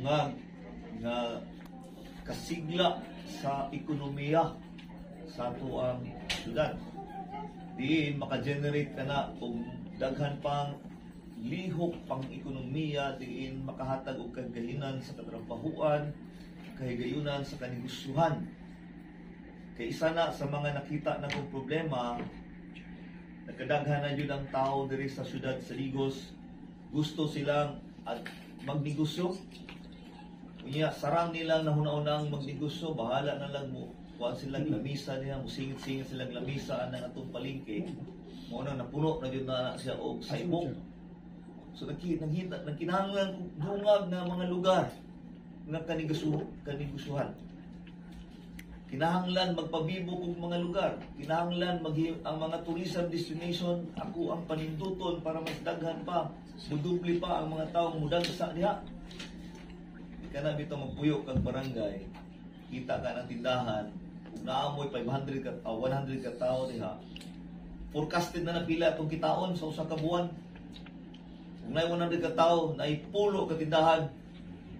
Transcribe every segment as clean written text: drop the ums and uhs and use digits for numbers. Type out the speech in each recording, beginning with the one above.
dungag nga kasigla sa ekonomiya sa ato syudad. Diin maka-generate ka na og daghan pang lihok pang ekonomiya, diin makahatag og kagahinan sa katrabahuan, kahigayunan sa kanegosyohan. Kay isa na sa mga nakita na kong problema, nagkadaghan na yun ang tao diri sa syudad sa Digos, gusto silang magnegosyo. Kunya sarang nilang nahuna-unang magnegosyo, bahala na lang mo kuan silang lamisa niya, musingit-singit silang lamisa ng atong palengke. Mo na napuno na yun na siya og saibok. So nagkinahanglan dungag na mga lugar nga kanegosyohan. Kinahanglan magpabibo kog mga lugar. Kinahanglan ang mga tourism destination ako ang paninduton para mas daghan pa, mudubli pa ang mga tawo mudagsa diha. Di ka na bitaw magpuyo kag barangay, kita ka ng tindahan, kung naamoy 500 ka 100 ka tawo diha. Forecasted na napila itong kitaon sa usa ka buwan. Kung na 100 ka tawo, na ipulo ka tindahan.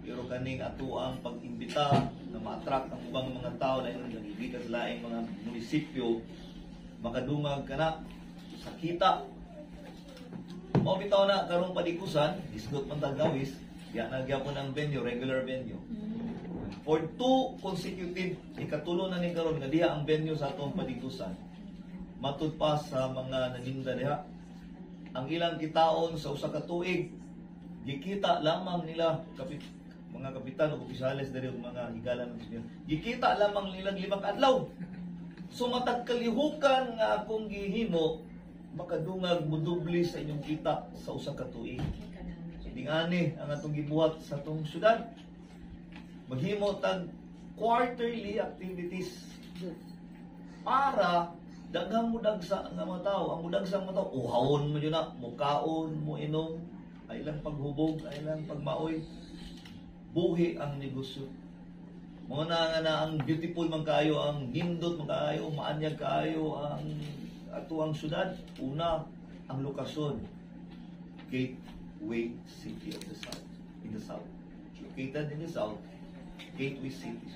Pero kaning ato ang pag-imbita na ma-attract ang ubang mga tao na yung nag-ibita sa laing mga munisipyo, makadungag ka na sa kita. Mao bitaw na karong padikusan, isgot man tagawis, ya nagyapon ang venue, regular venue. For 2 consecutive, ikatulo na ni karon nga diha ang venue sa atong padikusan. Matud pa sa mga naninda diha, ang ilang kitaon sa usa ka tuig, gikita lamang nila mga kapitan o opisyales diri og mga higala ng gobyerno. Gikita lamang nilang 5 adlaw. So matag kalihukan nga akong gihimo, makadungag mudubli sa inyong kita sa usa ka tuig. Dingani ang atong gibuhat sa atong syudad. Maghimo tag quarterly activities para daghang mudagsa nga mga tao. Ang mudagsa nga mga tao, uhawon mo yun na, mukaon, mo inom, ay lang paghubog, ay lang pagmaoy. Buhi ang negosyo. Mga na ang beautiful man kayo, ang nindot man kayo, maanyag kayo ang atuang syudad. Una, ang lokasyon. Gateway City of the South. In the South. Located in the South, Gateway City.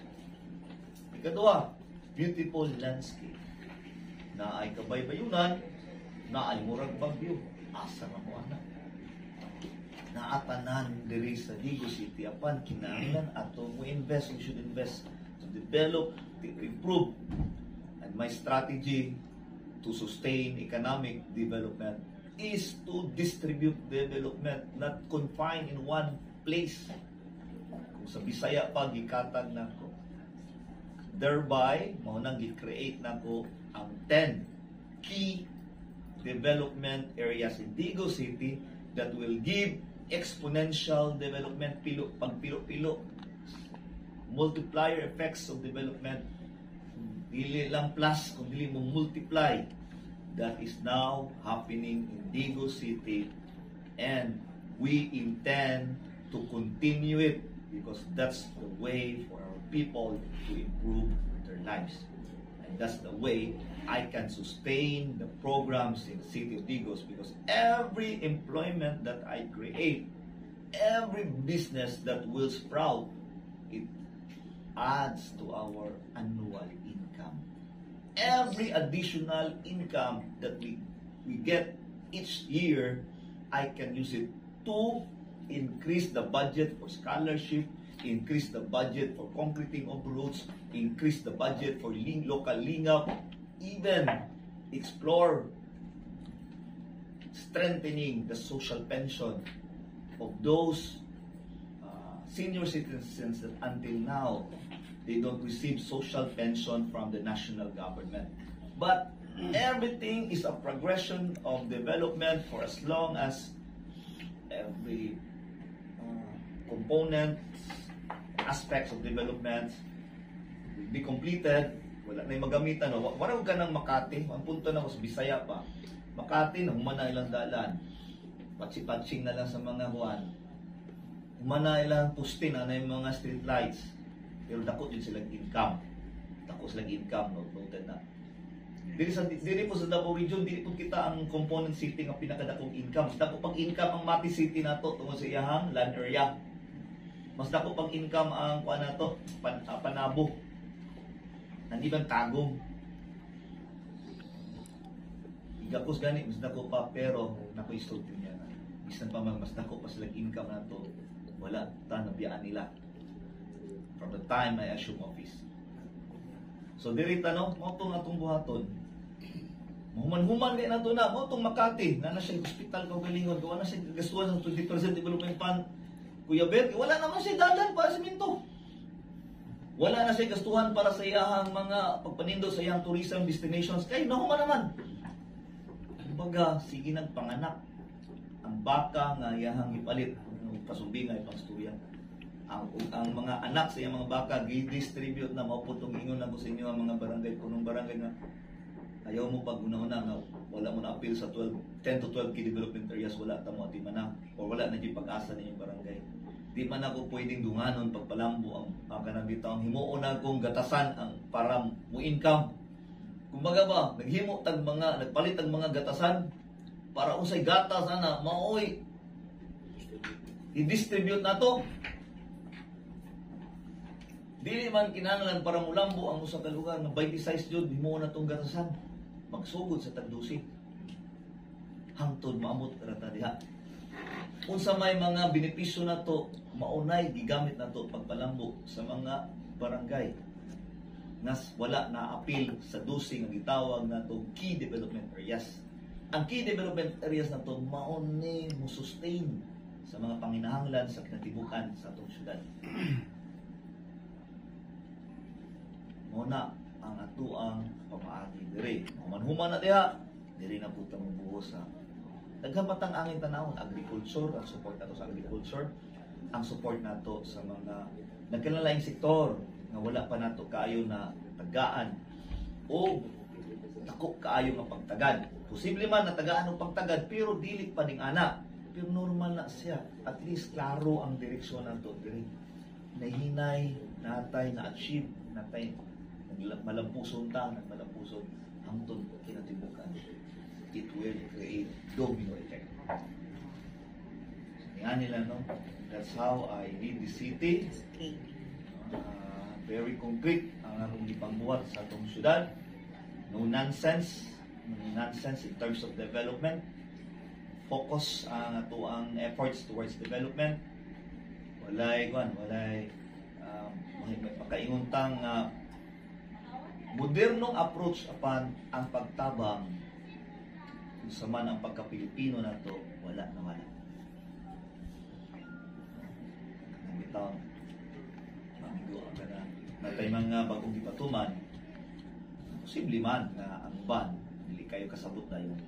Ikadua, beautiful landscape. Na ay kabaybayunan, na ay murag bagyo. Asa nga mo anak. Naatanan diri sa Digos City apan kinahanglan ato mo invest, we should invest to develop, to improve. And my strategy to sustain economic development is to distribute development, not confined in one place. Kung sa Bisaya pa gikatag nako, thereby mao nang gi-create nako ang 10 key development areas in Digos City that will give exponential development, pagpilo-pilo, multiplier effects of development, dili lang plus, kung dili mo multiply. That is now happening in Digos City, and we intend to continue it because that's the way for our people to improve their lives. And that's the way I can sustain the programs in the city of Digos, because every employment that I create, every business that will sprout, it adds to our annual income. Every additional income that we get each year, I can use it to increase the budget for scholarship, increase the budget for concreting of roads, increase the budget for local lingap, even explore strengthening the social pension of those senior citizens that until now they don't receive social pension from the national government. But everything is a progression of development for as long as every component, aspects of development will be completed. Wala na yung magamitan. No? Wala ka ng Makati. Ang punto na ko sa Bisaya pa. Makati, humana ilang dalan. Patsi-patsing na lang sa mga Juan. Humana ilang poste na yung mga street lights. Pero dako din silang income. Dako silang income. Noted na. Dili po sa Davao Region, dili po kita ang component city nga pinakadakong income. Dako pag income ang Mati City nato tungod sa iyahang land area. Mas dako pang income ang kuan nato, panabo. Hindi bang tagong. Igapos gani, mas dako pa, pero naku istorya niya na. Bisan pa man, mas dako pa sila income na to, wala ta nabiyaan nila. From the time I assume office. So diri tanong, mo itong atong buhaton. Human-human kay nato na, mo itong Makati, na siya hospital kaugalingon, gawa na siya gastuan sa 20% development fund. Kuya Ben, wala naman siya dalan para sa minto. Wala na siya gastuhan para sa iyahang mga pagpanindo sa iyang tourism destinations. Kay nahuman naman. Kumbaga, sige nagpanganak. Ang baka nga iyahang ipalit. Pasubi nga ipang storya. Ang mga anak sa iyang mga baka, i-distribute na mauputong ingon na ko sa inyo ang mga barangay, punong barangay na ayaw mo pag una-una nga wala mo na appeal sa 10 to 12 key development areas, wala tamo at di man na, o wala na yung pag-asa na yung barangay. Di man ako pwedeng dunganon pagpalambo ang kanang bitaw. Himuon na kong gatasan ang para mo income. Kumbaga ba, nagpalit ang mga gatasan para usay gatas ana maoy i-distribute na to. Dili man kinahanglan para mulambo ang usa ka lugar na 20 size jud himuon na tong gatasan. Magsugod sa tagdusi. Hangtod maamot rata diha. Unsa may mga benepisyo na to, maunay gigamit na to pagpalambo sa mga barangay nas wala na appeal sa dusi nga gitawag na to key development areas. Ang key development areas na to mauni mo sustain sa mga panginahanglan sa kinatibukan sa atong syudad. Muna ang atuang pamaagi diri. Human-human na diha, diri na puta mo buhos sa naghamatang angin tanawon, agriculture, ang support nato sa agriculture, ang support nato sa mga nagkanalaing sektor nga wala pa nato kaayo na tagaan o dako kaayo nga pagtagad. Posible man na tagaan og pagtagad pero dili pa ning ana. Pero normal na siya. At least klaro ang direksyon nato diri. Nahinay, natay na achieve, natay malampuson ta, nagmalampuson hangtod kinatibukan. It will create domino effect. Nga nila, no? That's how I lead the city. Very concrete ang akong ipangbuhat sa atong syudad. No nonsense. No nonsense in terms of development. Focus ang ato ang efforts towards development. Walay makainguntang modernong approach apan ang pagtabang kung sa man ang pagka-Pilipino na to, wala na wala. Bitaw, mamigo ang kana. Natay mga bagong gipatuman, posible man na ang ban, hindi kayo kasabot na yun.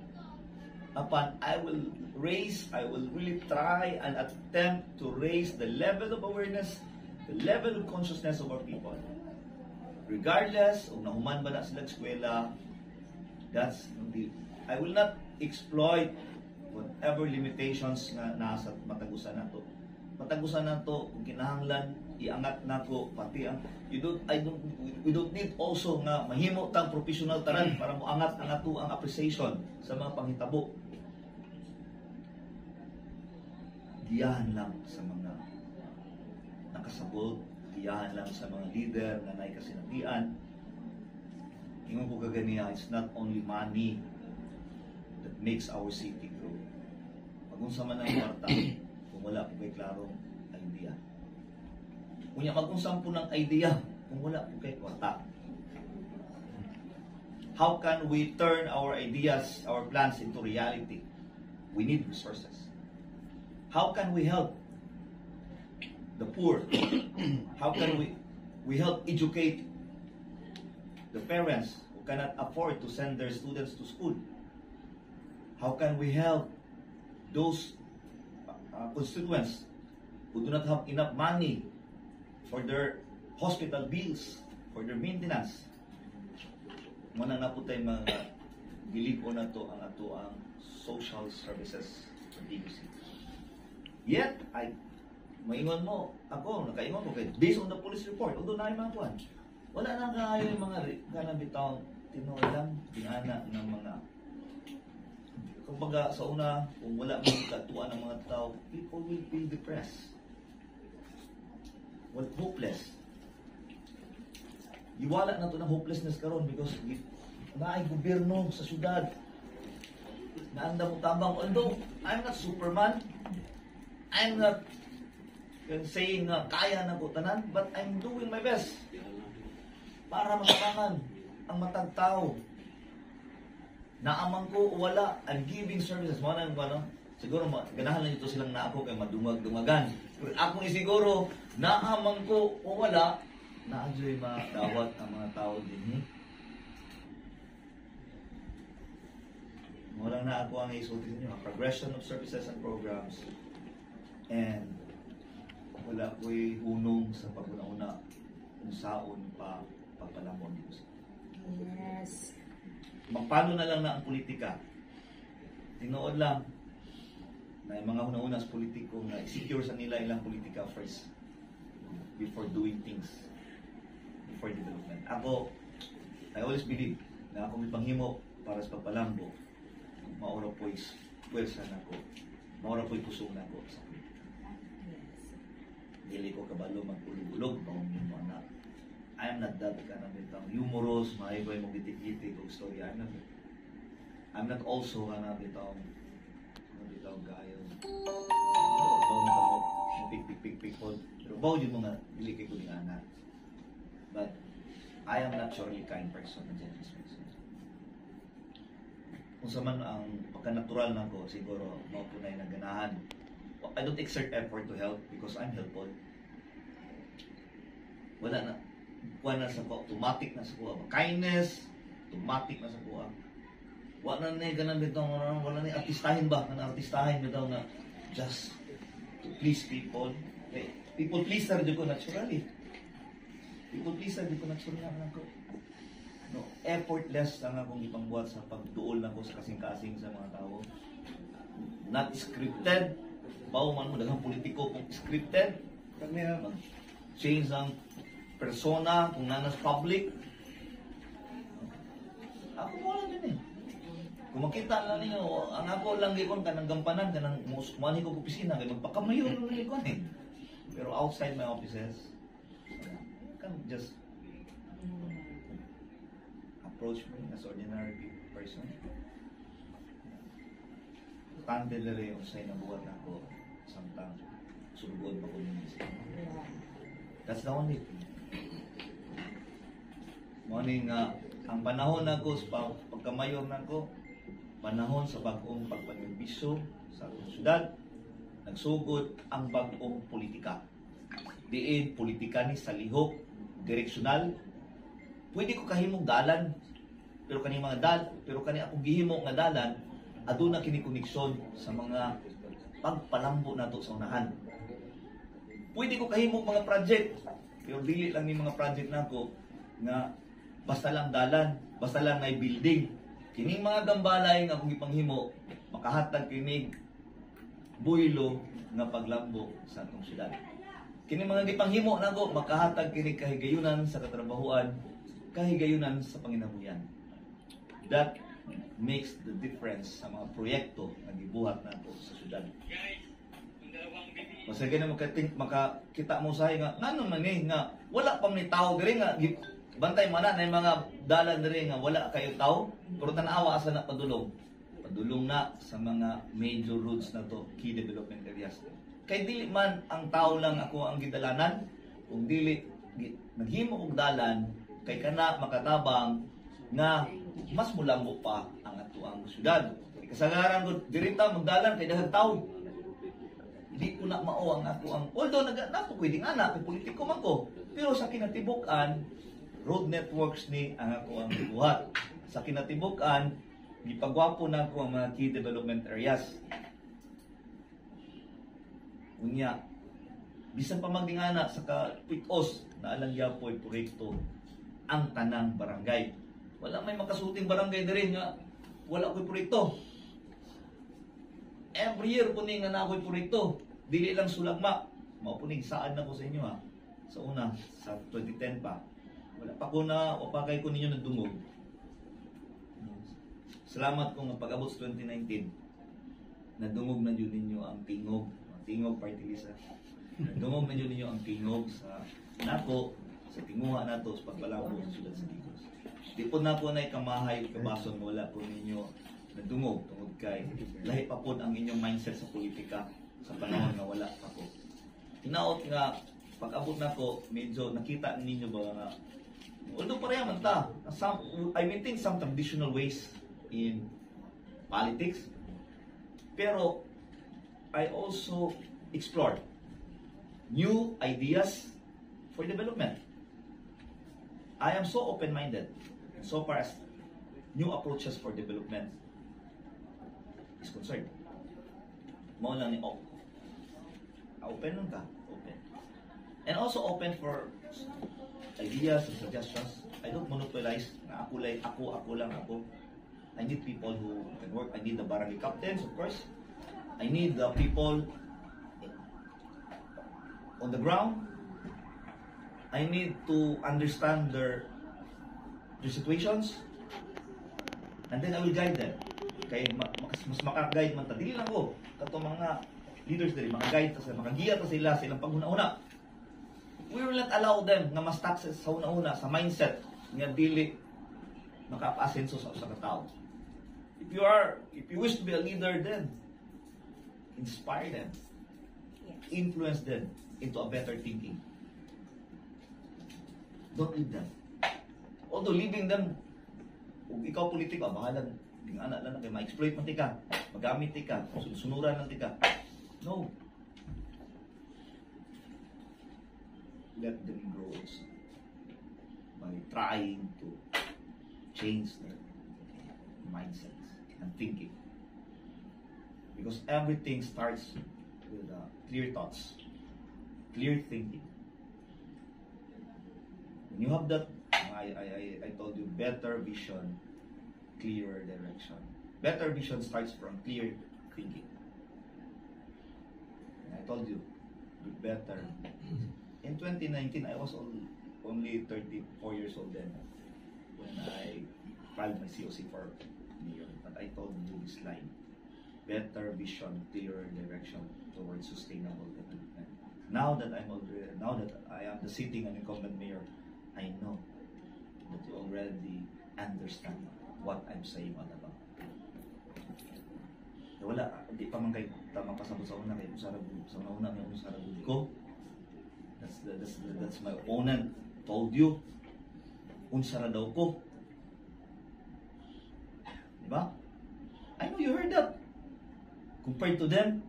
Apan, I will really try and attempt to raise the level of awareness, the level of consciousness of our people. Regardless, kung nahuman ba na sila eskwela, I will not exploit whatever limitations nga nasa matagusan nato. Matagusan nato kung kinahanglan iangat nako pati ang we don't need also nga mahimo tang professional taran para moangat ang ato ang appreciation sa mga panghitabo. Giyahan lang sa mga nakasabot, giyahan lang sa mga leader na naay kasinatian. Ingon ko kaganiya, it's not only money that makes our city grow. Pag-unsa man ang kwarta, kung wala po kay klarong idea. Kunya mag-unsam po ng idea, kung wala po kay kwarta. How can we turn our ideas, our plans into reality? We need resources. How can we help the poor? How can we help educate the parents who cannot afford to send their students to school? How can we help those constituents who do not have enough money for their hospital bills, for their maintenance? Muna na po tayo mga giliko na to ang ato ang social services sa DBC. Yet, maingon mo, ako, nakaingon ko, based on the police report, although na yung mga kuhan, wala na kayo yung mga kanabitang tinolang, tinana ng mga kumbaga sa una, kung wala mga katuan ng mga tao, people will feel depressed. hopeless. Iwala na to ng hopelessness karon because naay gobyerno sa syudad. Naanda mo tabang, although I'm not Superman, I'm not saying na kaya na ko tanan, but I'm doing my best para makabangan ang matag tao. Naamang ko wala, I'm giving services. Mo nang ano, siguro ganahan lang ito silang na ako kay madumag-dumagan. Pero ako siguro naamang ko o wala, na-enjoy madawat ang mga tao din. Walang na ako ang isulti ninyo, progression of services and programs, and wala ko'y hunong sa pag-una-una kung saon pa pagpalamon. Yes. Magpano na lang na ang politika. Tinood lang na yung mga una-una sa politiko na secure sa nila ilang politika first before doing things, before development. Ako, I always believe na ako may panghimo para sa pagpalambo. Maura po'y pwersa na ko. Maura po'y puso na ko sa politika. Dili ko kabalo magpulog-ulog pa kung yung mga I am not that kind of humorous, maaygoy mong gitik-gitik o storya. I'm not also bitang gayo. Bawo na mo, pik-pik-pik po. Pero bawo yun mga dili kay ko ni anak. But I am naturally kind person na generous person. Kung sa man ang pagka-natural na ko, siguro mapunay na ganahan. I don't exert effort to help because I'm helpful. Wala na. Kuha na sa ko, automatic na sa kuha. Kindness, automatic na sa kuha. Wala na ganun bitaw, wala na artistahin ba? Artistahin bitaw na just to please people. Okay. People pleaser di ko naturally. People pleaser di ko naturally na ko. No, effortless ang akong ipangbuhat sa pagduol na ko sa kasing-kasing sa mga tao. Not scripted. Bawo man mo daghang politiko kung scripted. Kami change ang persona kung nanas public. Ako mo lang din eh. Kung makita lang ninyo, ang ako lang gikon kanang gampanan, kanang kumani ko opisina, kaya magpakamayor lang gikon eh. Pero outside my offices, you can just approach me as ordinary person. Tante dere yung say na buhat na ako samtang sulugod pa ko niya. That's the only thing. Morning ang panahon na ko sa pagkamayor na ko, panahon sa bagong pagpanibiso sa atong syudad, nagsugod ang bagong politika. Diin politika ni sa lihok, direksyonal. Pwede ko kahimong dalan, pero kani akong gihimo nga dalan aduna kini koneksyon sa mga pagpalambo nato sa unahan. Pwede ko kahimong mga project, pero dili lang ni mga project nako nga basta lang dalan, basta lang may building. Kining mga gambalay nga akong ipanghimo makahatag kinig buhilo nga paglambo sa atong syudad. Kining mga gipanghimo nako makahatag kinig kahigayunan sa katrabahuan, kahigayunan sa panginabuyan. That makes the difference sa mga proyekto na gibuhat nato sa syudad. Kasi ganun makakita mo sa nga naman nga wala pa ni tao diri nga bantay man na yung mga dalan diri nga wala kayo tao pero tanawa asa na padulong na sa mga major roads na to, key development areas. Kay dili man ang tao lang ako ang gidalanan, kung dili naghimo og dalan kay kana makatabang nga mas mulambo pa ang atuang syudad. Kasagaran ko dirita magdalan kay daghang tawo. Di ko na mao ang ako ang although napo pwedeng anak kay politiko man ko, pero sa kinatibuk-an road networks ni ang ako ang gibuhat. Sa kinatibuk-an gipagwapo na ako ang mga key development areas. Unya bisan pa magdingana sa kapit-os na alang yapoy proyekto ang tanang barangay. Wala may makasuting barangay diri nga wala ko'y proyekto. Every year po nga na ako'y proyekto. Dili lang sulagma. Maupunig saan na ko sa inyo ha. Sa una, sa 2010 pa. Wala pa ko na opakay ko ninyo nagdungog. Salamat ko nga pag-abot sa 2019. Nadungog na yun ninyo ang tingog. Ang tingog party list. Dungog na yun ninyo ang tingog sa nako, sa tinguha nato sa pagbalabo ng siyudad sa Digos. Di po na po na ikamahay, ikabason, wala po ninyo nadungog tungod kay lahi pa po ang inyong mindset sa politika sa panahon na wala pa po. Hinaot nga, pag-abot na ko, medyo nakita ninyo ba nga, although pareha man ta, I maintain some traditional ways in politics, pero I also explore new ideas for development. I am so open-minded so far as new approaches for development is concerned. Mao lang ni open lang ka, open. And also open for ideas and suggestions. I don't monopolize na ako lang ako. I need people who can work. I need the barangay captains, of course. I need the people on the ground. I need to understand their situations, and then I will guide them. Kaya mas maka-guide man ta. Dili lang ko kato mga leaders dili maka-guide ta sila, makagiya ta sila sa ilang paghuna-una. We will not allow them na mas taxes sa una-una sa mindset nga dili maka-asenso sa usa ka tawo. If you wish to be a leader, then inspire them, influence them into a better thinking. Don't leave them. Although leaving them, kung ikaw politiko, bahala, hindi nga anak lang, ma-exploit man tika, magamit tika, sunuran lang tika. No. Let them grow also by trying to change their mindsets and thinking. Because everything starts with clear thoughts, clear thinking. When you have that, I told you, better vision, clearer direction. Better vision starts from clear thinking. And I told you, be better. In 2019, I was only 34 years old then when I filed my COC for mayor. But I told you this line: better vision, clearer direction towards sustainable development. Now that I am the sitting and incumbent mayor, I know that you already understand what I'm saying all about. Wala, di pa man kayo tamang pasabot sa una, kayo sa una may usarabud ko. That's my opponent told you. Unsara daw ko. Diba? I know you heard that. Compared to them,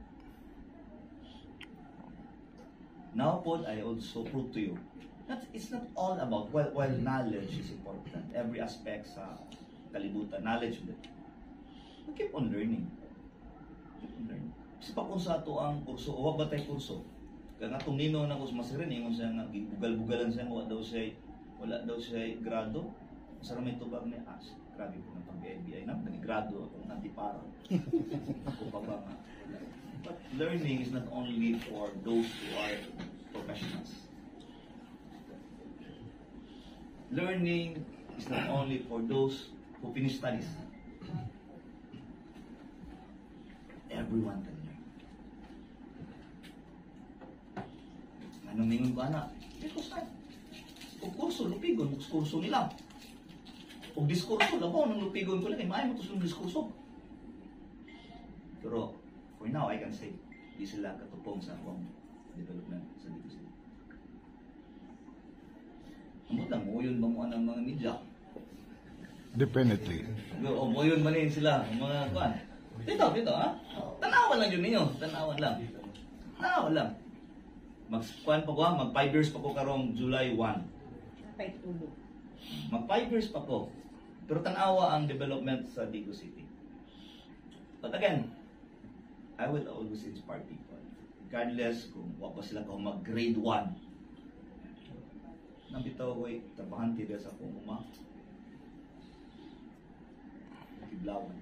now po, I also prove to you that it's not all about, while knowledge is important, every aspect sa kalibutan, knowledge din. We keep on learning. Kasi pa kung sa ito ang kurso, o wag ba tayo kurso? Kaya nga itong nino na ko masirin, yung siya nga, bugal-bugalan siya, wala daw siya grado. Masarap may tubag niya, grabe po ng pag-BIBI na, nag-grado akong antipara. Ako pa ba nga. But learning is not only for those who are professionals. Learning is not only for those who finish studies. Everyone can learn. Anong mingon ko, anak? Kung kurso, lupigon, kurso nila. Kung diskurso, labaw ng lupigon ko lang, maayon mo ito sa diskurso. Pero, for now, I can say, di sila katupong sa akong development sa Digos. Amo lang, muyon ba mo ang mga media? Definitely. O, muyon ba rin sila, ang mga kuan? Dito, ha? Tanawan lang yun ninyo, tanawan lang. Tanawan lang. Mag-5 years pa ko karong July 1. Mag 5 years pa ko. Pero tanawa ang development sa Digos City. But again, I will always inspire people. Regardless kung wala pa sila kung mag-grade 1. Nambitaw ko trabahan tila sa kung Kiblawan.